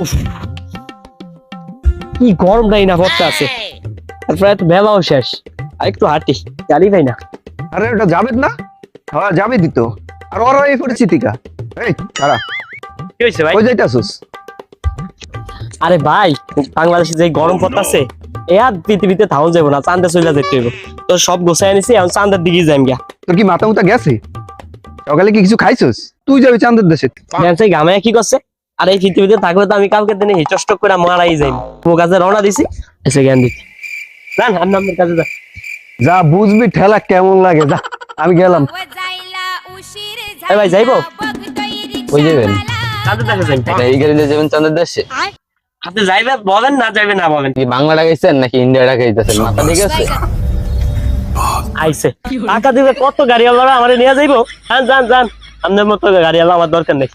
উফ, কি গরমটাই না পড়তে আছে, তারপরে এত বেলাও শেষ, আর একটু হাঁটি, গাড়ি পাই না। আরে ওটা যাবে না? হ্যাঁ যাবে দিত। আর ওরা এই পরিস্থিতি কা? এই খারা কি হয়েছে ভাই? কই যাইতাছস? আরে ভাই, বাংলাদেশে যে গরম পড়তেছে, এ আর পৃথিবীতে থাউন যাবো না, চান্দে চলে যেতে হইব। তো সব গোছাই আনিছি, এখন চান্দের দিকে যাইম গিয়া। তোর কি মাথা মুথা গেছে? সকালে কি কিছু খাইছস? তুই যাবি চাঁদের দেশে? সেই গামায়া কি করছে? আর এই পৃথিবীতে থাকলে তো আমি কালকে দিনে হিটস্টক করে মারাই যাই। ও কাজে রওনা দিছি, এসে জ্ঞান দিচ্ছি। জান আপনার কাছে যা। যা বুঝবি ঠেলা কেমন লাগে, যা আমি গেলাম। এই ভাই যাইবো? কই যাবেন? চাঁদের দেশে যাইম। এই গাড়িতে যাবেন চাঁদের দেশে? আপনি যাইবে বলেন, না যাইবে না বলেন। কি বাংলাটা গাইছেন নাকি ইন্ডিয়াটা গাইতেছেন? মাথা ঠিক আছে? আইছে টাকা দিবে, কত গাড়ি আলা আমারে নিয়ে যাইবো? যান যান যান, আপনার মতো গাড়ি আলা আমার দরকার নেই।